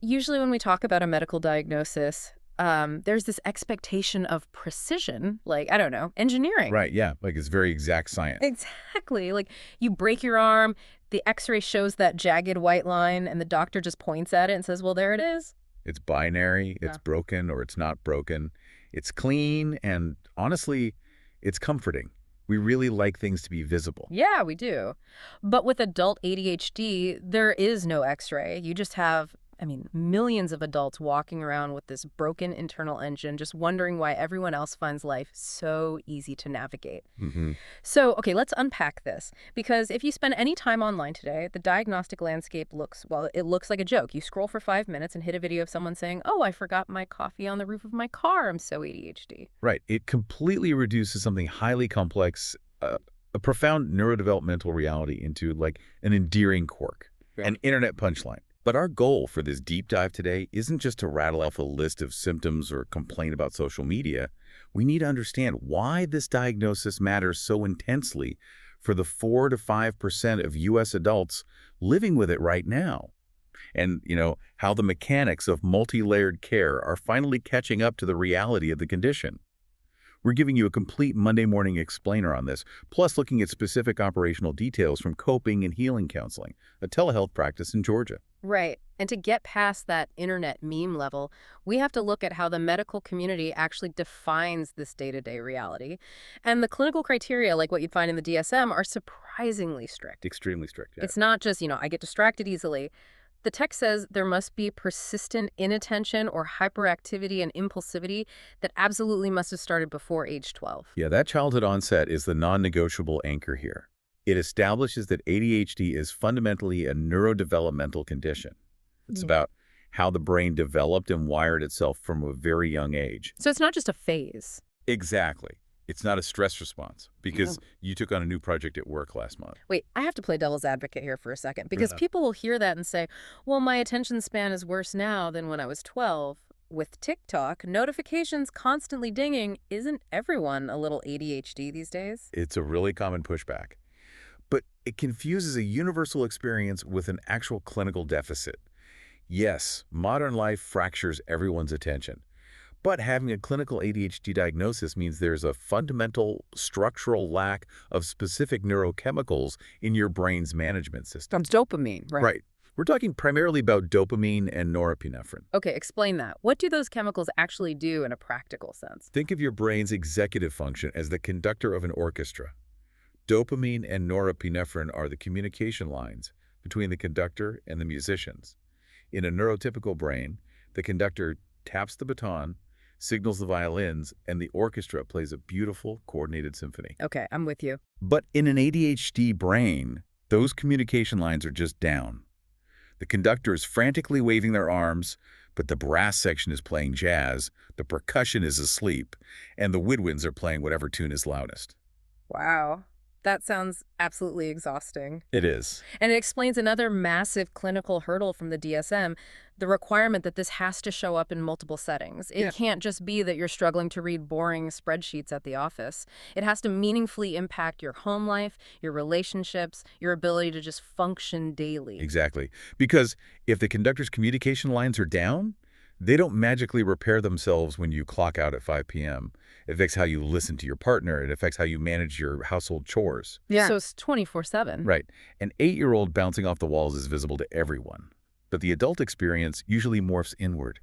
Usually when we talk about a medical diagnosis, there's this expectation of precision, like, I don't know, engineering. Right, yeah, like it's very exact science. Exactly. Like you break your arm, the x-ray shows that jagged white line, and the doctor just points at it and says, well, there it is. It's binary, it's Yeah. broken or it's not broken. It's clean and honestly, it's comforting. We really like things to be visible. Yeah, we do. But with adult ADHD, there is no x-ray. You just have, millions of adults walking around with this broken internal engine, just wondering why everyone else finds life so easy to navigate. Hmm. So, okay, let's unpack this. Because if you spend any time online today, the diagnostic landscape it looks like a joke. You scroll for 5 minutes and hit a video of someone saying, oh, I forgot my coffee on the roof of my car. I'm so ADHD. Right. It completely reduces something highly complex, a profound neurodevelopmental reality into like an endearing quirk, an internet punchline. But our goal for this deep dive today isn't just to rattle off a list of symptoms or complain about social media. We need to understand why this diagnosis matters so intensely for the 4 to 5% of U.S. adults living with it right now. And, how the mechanics of multi-layered care are finally catching up to the reality of the condition. We're giving you a complete Monday morning explainer on this, plus looking at specific operational details from coping and healing counseling, a telehealth practice in Georgia. Right. And to get past that internet meme level, we have to look at how the medical community actually defines this day-to-day reality. And the clinical criteria, like what you'd find in the DSM, are surprisingly strict. Extremely strict, yeah. It's not just, I get distracted easily. The text says there must be persistent inattention or hyperactivity and impulsivity that absolutely must have started before age 12. Yeah, that childhood onset is the non-negotiable anchor here. It establishes that ADHD is fundamentally a neurodevelopmental condition. It's about how the brain developed and wired itself from a very young age. So it's not just a phase. Exactly. It's not a stress response because you took on a new project at work last month. Wait, I have to play devil's advocate here for a second because Yeah. people will hear that and say, well, my attention span is worse now than when I was 12. With TikTok, notifications constantly dinging, isn't everyone a little ADHD these days? It's a really common pushback. But it confuses a universal experience with an actual clinical deficit. Yes, modern life fractures everyone's attention. But having a clinical ADHD diagnosis means there's a fundamental structural lack of specific neurochemicals in your brain's management system. That's dopamine, right? Right. We're talking primarily about dopamine and norepinephrine. Okay, explain that. What do those chemicals actually do in a practical sense? Think of your brain's executive function as the conductor of an orchestra. Dopamine and norepinephrine are the communication lines between the conductor and the musicians. In a neurotypical brain, the conductor taps the baton, signals the violins, and the orchestra plays a beautiful, coordinated symphony. Okay, I'm with you. But in an ADHD brain, those communication lines are just down. The conductor is frantically waving their arms, but the brass section is playing jazz, the percussion is asleep, and the woodwinds are playing whatever tune is loudest. Wow. That sounds absolutely exhausting. It is. And it explains another massive clinical hurdle from the DSM, the requirement that this has to show up in multiple settings. It can't just be that you're struggling to read boring spreadsheets at the office. It has to meaningfully impact your home life, your relationships, your ability to just function daily. Exactly. Because if the conductor's communication lines are down, they don't magically repair themselves when you clock out at 5 p.m. It affects how you listen to your partner. It affects how you manage your household chores. Yeah. So it's 24/7. Right. An 8-year-old bouncing off the walls is visible to everyone. But the adult experience usually morphs inward.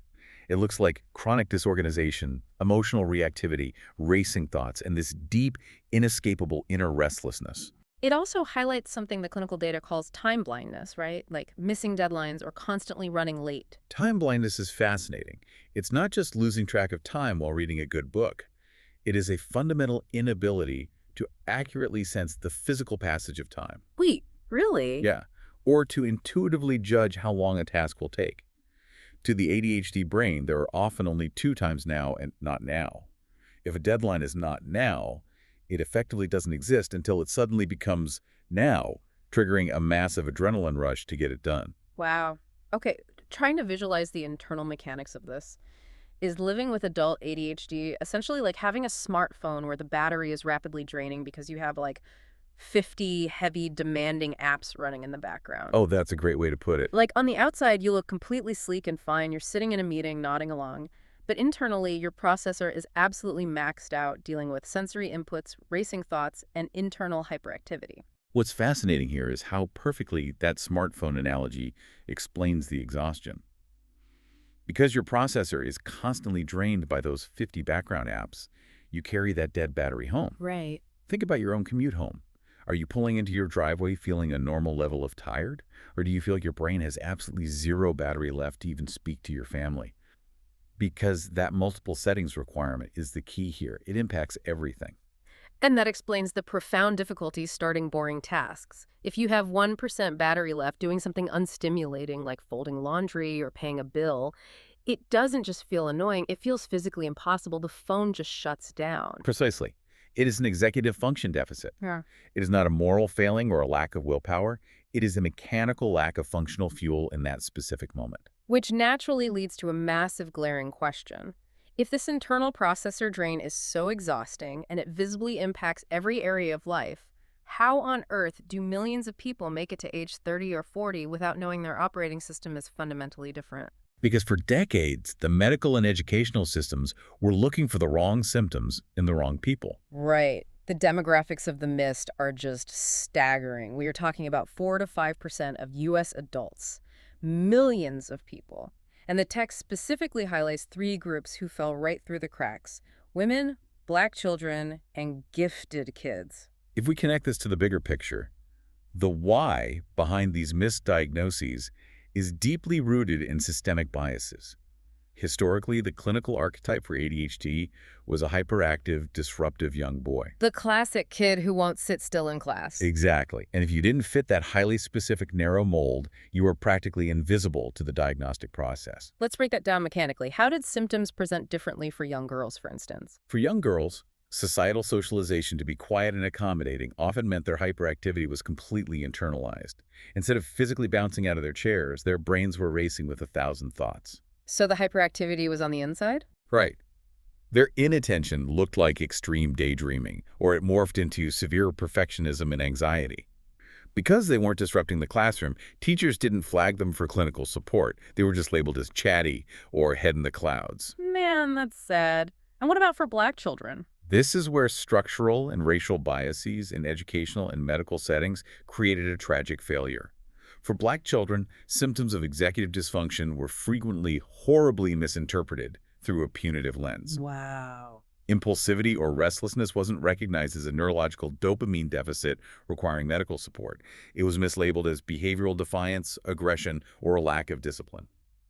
It looks like chronic disorganization, emotional reactivity, racing thoughts, and this deep, inescapable inner restlessness. It also highlights something the clinical data calls time blindness, right? Like missing deadlines or constantly running late. Time blindness is fascinating. It's not just losing track of time while reading a good book. It is a fundamental inability to accurately sense the physical passage of time. Wait, really? Yeah, or to intuitively judge how long a task will take. To the ADHD brain, there are often only 2 times now and not now. If a deadline is not now, it effectively doesn't exist until it suddenly becomes now, triggering a massive adrenaline rush to get it done. Wow. Okay, trying to visualize the internal mechanics of this. Is living with adult ADHD essentially like having a smartphone where the battery is rapidly draining because you have like 50 heavy, demanding apps running in the background. Oh, that's a great way to put it. Like, on the outside, you look completely sleek and fine. You're sitting in a meeting, nodding along. But internally, your processor is absolutely maxed out, dealing with sensory inputs, racing thoughts, and internal hyperactivity. What's fascinating here is how perfectly that smartphone analogy explains the exhaustion. Because your processor is constantly drained by those 50 background apps, you carry that dead battery home. Right. Think about your own commute home. Are you pulling into your driveway feeling a normal level of tired? Or do you feel like your brain has absolutely zero battery left to even speak to your family? Because that multiple settings requirement is the key here. It impacts everything. And that explains the profound difficulty starting boring tasks. If you have 1% battery left doing something unstimulating like folding laundry or paying a bill, it doesn't just feel annoying, it feels physically impossible. The phone just shuts down. Precisely. It is an executive function deficit. Yeah. It is not a moral failing or a lack of willpower. It is a mechanical lack of functional fuel in that specific moment. Which naturally leads to a massive glaring question. If this internal processor drain is so exhausting and it visibly impacts every area of life, how on earth do millions of people make it to age 30 or 40 without knowing their operating system is fundamentally different? Because for decades, the medical and educational systems were looking for the wrong symptoms in the wrong people. Right. The demographics of the mist are just staggering. We are talking about 4 to 5% of U.S. adults, millions of people. And the text specifically highlights three groups who fell right through the cracks: women, Black children, and gifted kids. If we connect this to the bigger picture, the why behind these misdiagnoses is deeply rooted in systemic biases. Historically, the clinical archetype for ADHD was a hyperactive, disruptive young boy. The classic kid who won't sit still in class. Exactly. And if you didn't fit that highly specific narrow mold, you were practically invisible to the diagnostic process. Let's break that down mechanically. How did symptoms present differently for young girls, for instance? For young girls, societal socialization to be quiet and accommodating often meant their hyperactivity was completely internalized. Instead of physically bouncing out of their chairs, their brains were racing with 1,000 thoughts. So the hyperactivity was on the inside? Right. Their inattention looked like extreme daydreaming, or it morphed into severe perfectionism and anxiety. Because they weren't disrupting the classroom, teachers didn't flag them for clinical support. They were just labeled as chatty or head in the clouds. Man, that's sad. And what about for Black children? This is where structural and racial biases in educational and medical settings created a tragic failure. For Black children, symptoms of executive dysfunction were frequently horribly misinterpreted through a punitive lens. Wow. Impulsivity or restlessness wasn't recognized as a neurological dopamine deficit requiring medical support. It was mislabeled as behavioral defiance, aggression, or a lack of discipline.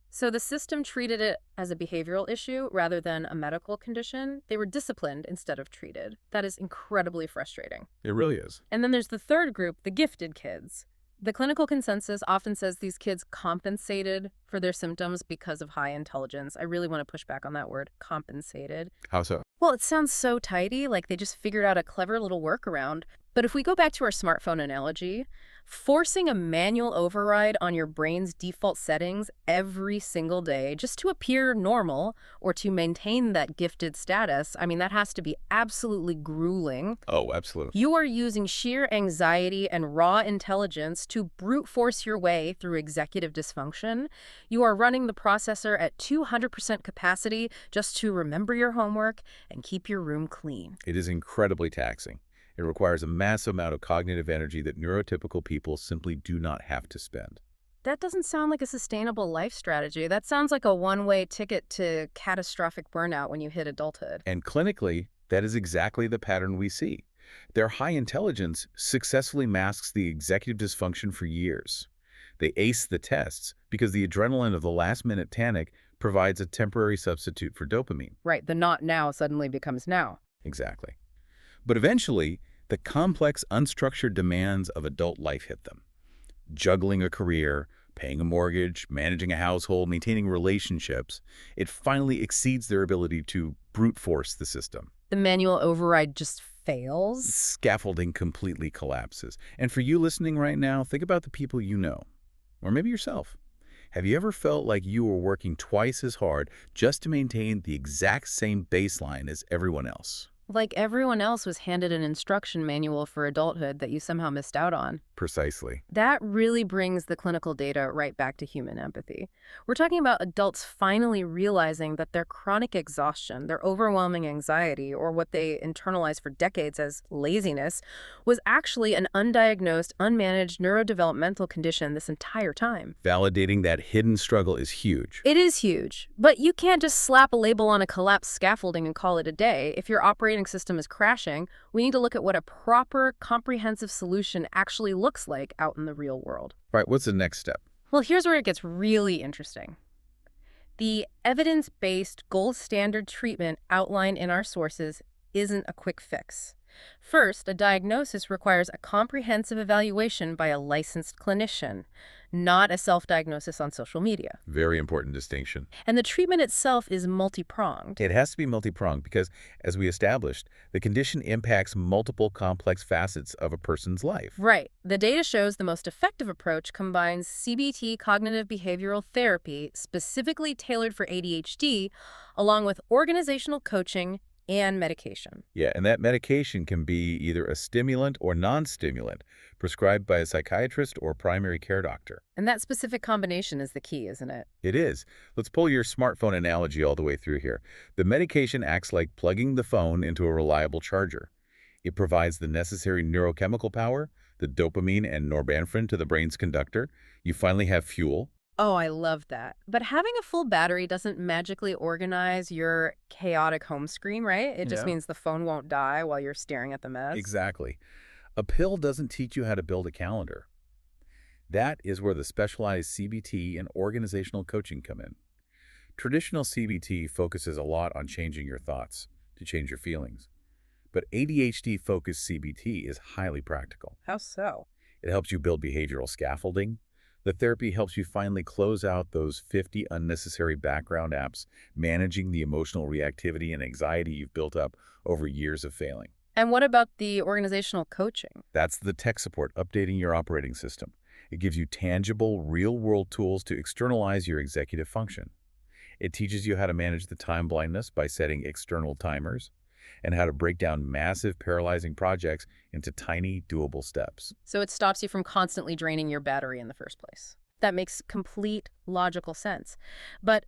So the system treated it as a behavioral issue rather than a medical condition. They were disciplined instead of treated. That is incredibly frustrating. It really is. And then there's the third group, the gifted kids. The clinical consensus often says these kids compensated for their symptoms because of high intelligence. I really want to push back on that word, compensated. How so? Well, it sounds so tidy, like they just figured out a clever little workaround. But if we go back to our smartphone analogy, forcing a manual override on your brain's default settings every single day just to appear normal or to maintain that gifted status, I mean, that has to be absolutely grueling. Oh, absolutely. You are using sheer anxiety and raw intelligence to brute force your way through executive dysfunction. You are running the processor at 200% capacity just to remember your homework and keep your room clean. It is incredibly taxing. It requires a massive amount of cognitive energy that neurotypical people simply do not have to spend. That doesn't sound like a sustainable life strategy. That sounds like a one-way ticket to catastrophic burnout when you hit adulthood. And clinically, that is exactly the pattern we see. Their high intelligence successfully masks the executive dysfunction for years. They ace the tests because the adrenaline of the last-minute panic provides a temporary substitute for dopamine. Right, the not now suddenly becomes now. Exactly. But eventually, the complex, unstructured demands of adult life hit them. Juggling a career, paying a mortgage, managing a household, maintaining relationships, it finally exceeds their ability to brute force the system. The manual override just fails? Scaffolding completely collapses. And for you listening right now, think about the people you know, or maybe yourself. Have you ever felt like you were working twice as hard just to maintain the exact same baseline as everyone else? Like everyone else was handed an instruction manual for adulthood that you somehow missed out on. Precisely. That really brings the clinical data right back to human empathy. We're talking about adults finally realizing that their chronic exhaustion, their overwhelming anxiety, or what they internalized for decades as laziness, was actually an undiagnosed, unmanaged neurodevelopmental condition this entire time. Validating that hidden struggle is huge. It is huge, but you can't just slap a label on a collapsed scaffolding and call it a day. If your operating system is crashing, we need to look at what a proper, comprehensive solution actually looks like out in the real world. Right, what's the next step? Well, here's where it gets really interesting. The evidence-based gold standard treatment outlined in our sources isn't a quick fix. First, a diagnosis requires a comprehensive evaluation by a licensed clinician, not a self-diagnosis on social media. Very important distinction. And the treatment itself is multi-pronged. It has to be multi-pronged because, as we established, the condition impacts multiple complex facets of a person's life. Right. The data shows the most effective approach combines CBT, cognitive behavioral therapy, specifically tailored for ADHD, along with organizational coaching and medication. Yeah, and that medication can be either a stimulant or non-stimulant, prescribed by a psychiatrist or primary care doctor. And that specific combination is the key, isn't it? It is. Let's pull your smartphone analogy all the way through here. The medication acts like plugging the phone into a reliable charger. It provides the necessary neurochemical power, the dopamine and norepinephrine to the brain's conductor. You finally have fuel. Oh, I love that. But having a full battery doesn't magically organize your chaotic home screen, right? It just Yeah. means the phone won't die while you're staring at the mess. Exactly. A pill doesn't teach you how to build a calendar. That is where the specialized CBT and organizational coaching come in. Traditional CBT focuses a lot on changing your thoughts to change your feelings. But ADHD-focused CBT is highly practical. How so? It helps you build behavioral scaffolding. The therapy helps you finally close out those 50 unnecessary background apps, managing the emotional reactivity and anxiety you've built up over years of failing. And what about the organizational coaching? That's the tech support, updating your operating system. It gives you tangible, real-world tools to externalize your executive function. It teaches you how to manage the time blindness by setting external timers, and how to break down massive, paralyzing projects into tiny, doable steps. So it stops you from constantly draining your battery in the first place. That makes complete logical sense. But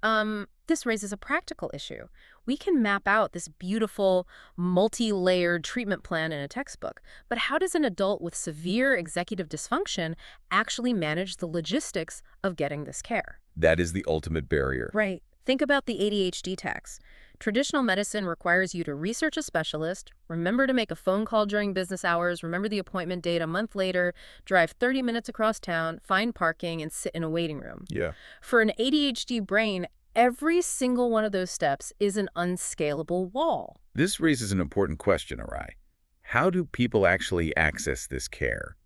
this raises a practical issue. We can map out this beautiful, multi-layered treatment plan in a textbook, but how does an adult with severe executive dysfunction actually manage the logistics of getting this care? That is the ultimate barrier. Right. Think about the ADHD tax. Traditional medicine requires you to research a specialist, remember to make a phone call during business hours, remember the appointment date a month later, drive 30 minutes across town, find parking, and sit in a waiting room. Yeah. For an ADHD brain, every single one of those steps is an unscalable wall. This raises an important question, Arai. How do people actually access this care?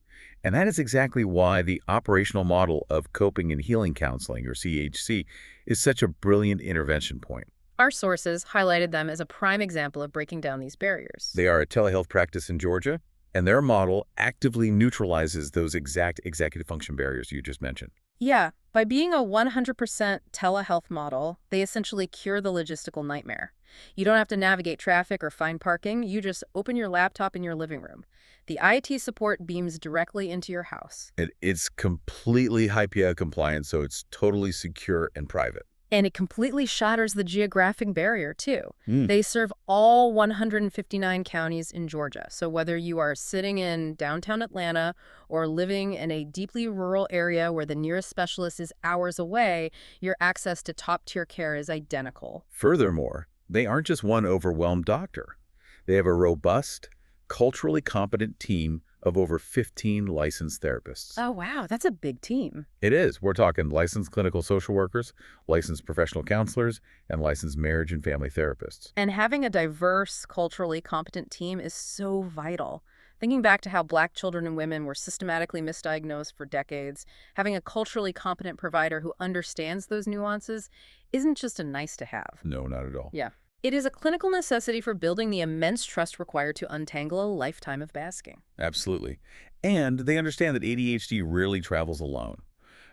And that is exactly why the operational model of coping and healing counseling, or CHC, is such a brilliant intervention point. Our sources highlighted them as a prime example of breaking down these barriers. They are a telehealth practice in Georgia, and their model actively neutralizes those exact executive function barriers you just mentioned. Yeah, by being a 100% telehealth model, they essentially cure the logistical nightmare. You don't have to navigate traffic or find parking. You just open your laptop in your living room. The IT support beams directly into your house. It's completely HIPAA compliant, so it's totally secure and private. And it completely shatters the geographic barrier, too. Mm. They serve all 159 counties in Georgia. So whether you are sitting in downtown Atlanta or living in a deeply rural area where the nearest specialist is hours away, your access to top-tier care is identical. Furthermore, they aren't just one overwhelmed doctor. They have a robust, culturally competent team of over 15 licensed therapists. Oh, wow, that's a big team. It is. We're talking licensed clinical social workers, licensed professional counselors, and licensed marriage and family therapists. And having a diverse, culturally competent team is so vital. Thinking back to how Black children and women were systematically misdiagnosed for decades, having a culturally competent provider who understands those nuances isn't just a nice to have. No, not at all. Yeah. It is a clinical necessity for building the immense trust required to untangle a lifetime of basking. Absolutely. And they understand that ADHD rarely travels alone,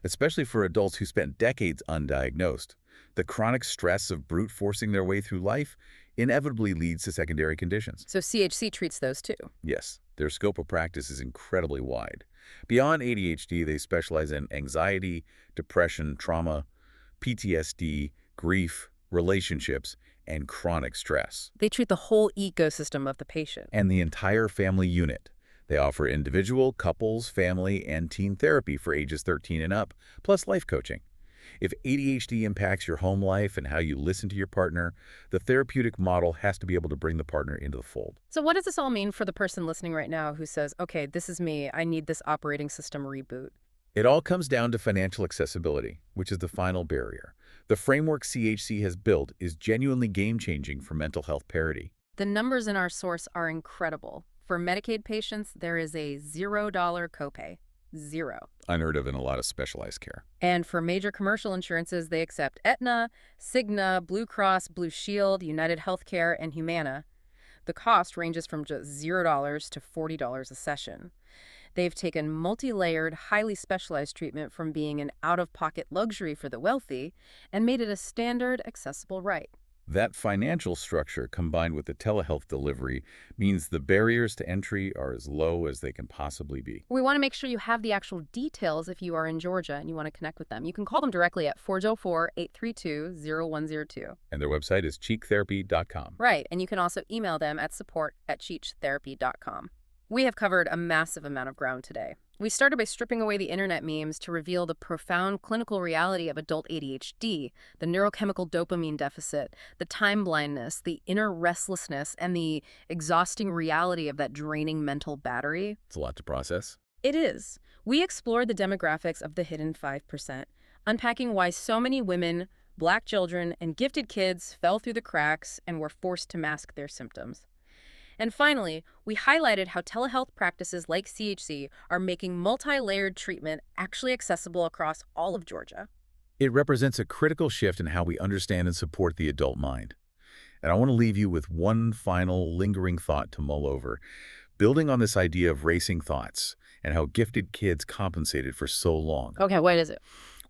especially for adults who spent decades undiagnosed. The chronic stress of brute forcing their way through life inevitably leads to secondary conditions. So CHC treats those too. Yes, their scope of practice is incredibly wide. Beyond ADHD, they specialize in anxiety, depression, trauma, PTSD, grief, relationships, and chronic stress. They treat the whole ecosystem of the patient. And the entire family unit. They offer individual, couples, family, and teen therapy for ages 13 and up, plus life coaching. If ADHD impacts your home life and how you listen to your partner, the therapeutic model has to be able to bring the partner into the fold. So what does this all mean for the person listening right now who says, okay, this is me, I need this operating system reboot? It all comes down to financial accessibility, which is the final barrier. The framework CHC has built is genuinely game-changing for mental health parity. The numbers in our source are incredible. For Medicaid patients, there is a $0 copay. Zero. Unheard of in a lot of specialized care. And for major commercial insurances, they accept Aetna, Cigna, Blue Cross, Blue Shield, United Healthcare, and Humana. The cost ranges from just $0 to $40 a session. They've taken multi-layered, highly specialized treatment from being an out-of-pocket luxury for the wealthy and made it a standard, accessible right. That financial structure, combined with the telehealth delivery, means the barriers to entry are as low as they can possibly be. We want to make sure you have the actual details if you are in Georgia and you want to connect with them. You can call them directly at 404-832-0102. And their website is cheektherapy.com. Right, and you can also email them at support@cheektherapy.com. We have covered a massive amount of ground today. We started by stripping away the internet memes to reveal the profound clinical reality of adult ADHD, the neurochemical dopamine deficit, the time blindness, the inner restlessness, and the exhausting reality of that draining mental battery. It's a lot to process. It is. We explored the demographics of the hidden 5%, unpacking why so many women, Black children, and gifted kids fell through the cracks and were forced to mask their symptoms. And finally, we highlighted how telehealth practices like CHC are making multi-layered treatment actually accessible across all of Georgia. It represents a critical shift in how we understand and support the adult mind. And I want to leave you with one final lingering thought to mull over, building on this idea of racing thoughts and how gifted kids compensated for so long. Okay, what is it?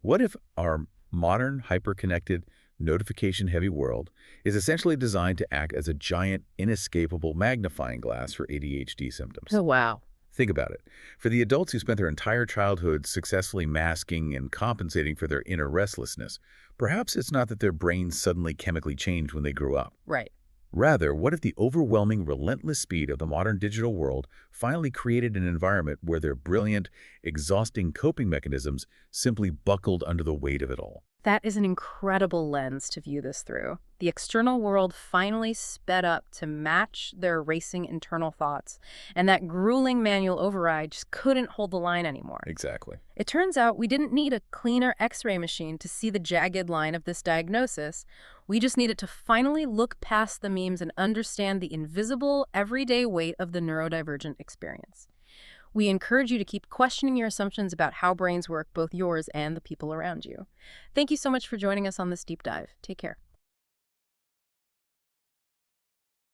What if our modern, hyper-connected, notification-heavy world is essentially designed to act as a giant, inescapable magnifying glass for ADHD symptoms? Oh, wow. Think about it. For the adults who spent their entire childhood successfully masking and compensating for their inner restlessness, perhaps it's not that their brains suddenly chemically changed when they grew up. Right. Rather, what if the overwhelming, relentless speed of the modern digital world finally created an environment where their brilliant, exhausting coping mechanisms simply buckled under the weight of it all? That is an incredible lens to view this through. The external world finally sped up to match their racing internal thoughts, and that grueling manual override just couldn't hold the line anymore. Exactly. It turns out we didn't need a cleaner X-ray machine to see the jagged line of this diagnosis. We just needed to finally look past the memes and understand the invisible, everyday weight of the neurodivergent experience. We encourage you to keep questioning your assumptions about how brains work, both yours and the people around you. Thank you so much for joining us on this deep dive. Take care.